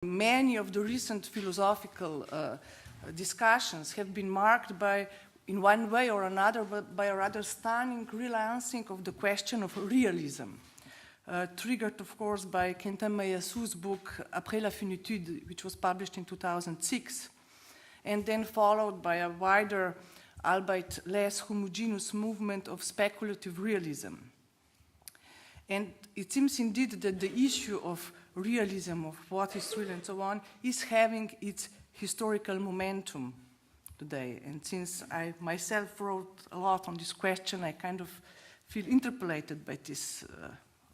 Many of the recent philosophical discussions have been marked by, in one way or another, by a rather stunning relancing of the question of realism, triggered, of course, by Quentin Mayasou's book Après la finitude, which was published in 2006, and then followed by a wider, albeit less homogeneous movement of speculative realism. And it seems indeed that the issue of realism, of what is real and so on, is having its historical momentum today. And since I myself wrote a lot on this question, I kind of feel interpellated by this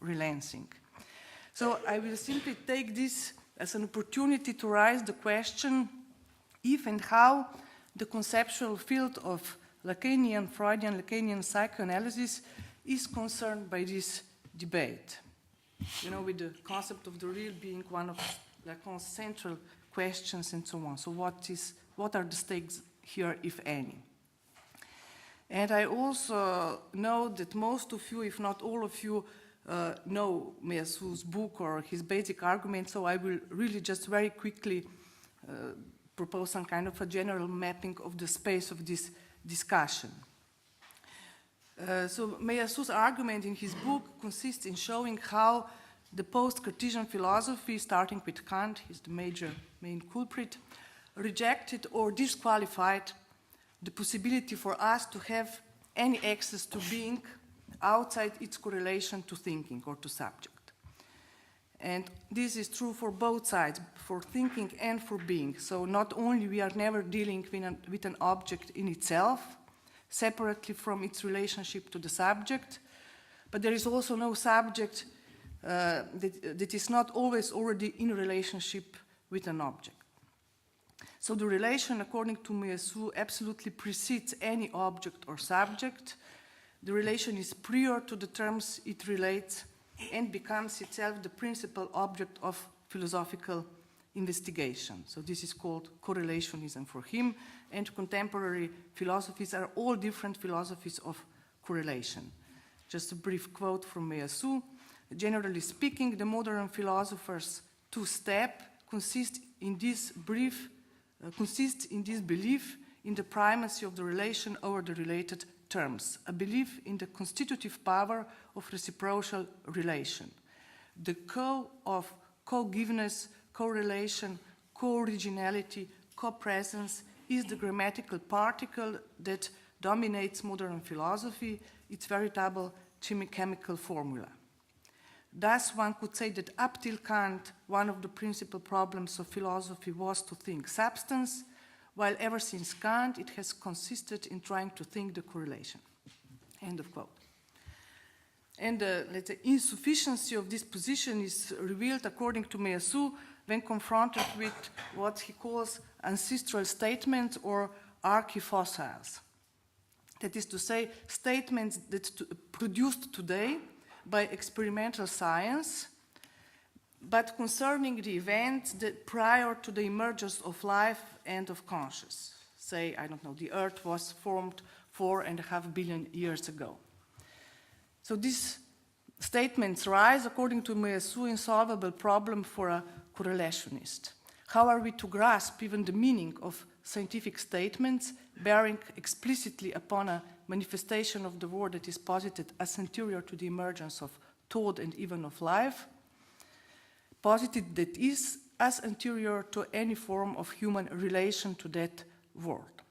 relancing. So I will simply take this as an opportunity to raise the question if and how the conceptual field of Lacanian, Freudian, Lacanian psychoanalysis is concerned by this debate. You know, with the concept of the real being one of Lacan's central questions and so on. So what are the stakes here, if any? And I also know that most of you, if not all of you, know Mayasou's book or his basic argument, so I will really just very quickly propose some kind of a general mapping of the space of this discussion. So Mayasou's argument in his book consists in showing how the post-Cartesian philosophy, starting with Kant, he's the main culprit, rejected or disqualified the possibility for us to have any access to being outside its correlation to thinking or to subject. And this is true for both sides, for thinking and for being. So not only we are never dealing with an object in itself, separately from its relationship to the subject, but there is also no subject that is not always already in relationship with an object. So the relation, according to Mayasou, absolutely precedes any object or subject. The relation is prior to the terms it relates and becomes itself the principal object of philosophical investigation. So this is called correlationism for him, and contemporary philosophies are all different philosophies of correlation. Just a brief quote from Mayasou. Generally speaking, the modern philosophers' two-step consists in this belief in the primacy of the relation over the related terms, a belief in the constitutive power of reciprocal relation. The co of co-giveness, co-relation, co-originality, co-presence is the grammatical particle that dominates modern philosophy, its veritable chemical formula. Thus, one could say that up till Kant, one of the principal problems of philosophy was to think substance, while ever since Kant, it has consisted in trying to think the correlation. End of quote. And the, let's say, insufficiency of this position is revealed, according to Mayasou, when confronted with what he calls ancestral statements or archifossils. That is to say, statements that produced today by experimental science, but concerning the events that prior to the emergence of life and of consciousness. Say, I don't know, the Earth was formed 4.5 billion years ago. So these statements rise, according to Mayasou, insolvable problem for a correlationist. How are we to grasp even the meaning of scientific statements bearing explicitly upon a manifestation of the world that is posited as anterior to the emergence of thought and even of life, posited that is as anterior to any form of human relation to that world?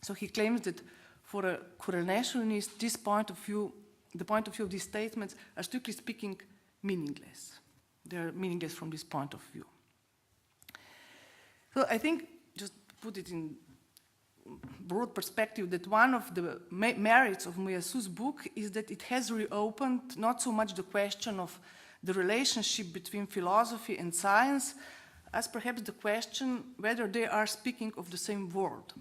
So he claims that for a correlationist, this point of view, the point of view of these statements are strictly speaking meaningless. They are meaningless from this point of view. So I think, just put it in broad perspective, that one of the merits of Mayasou's book is that it has reopened not so much the question of the relationship between philosophy and science, as perhaps the question whether they are speaking of the same world.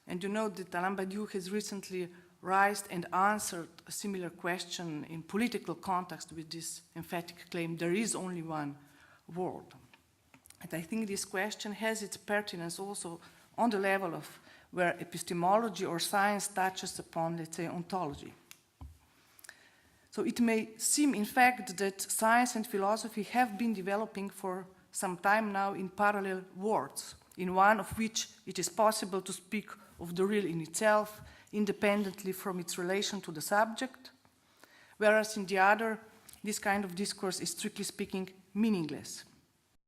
And you know that Alain Badiou has recently raised and answered a similar question in political context with this emphatic claim, there is only one world. And I think this question has its pertinence also on the level of where epistemology or science touches upon, let's say, ontology. So it may seem, in fact, that science and philosophy have been developing for some time now in parallel worlds, in one of which it is possible to speak of the real in itself, independently from its relation to the subject, whereas in the other, this kind of discourse is strictly speaking meaningless.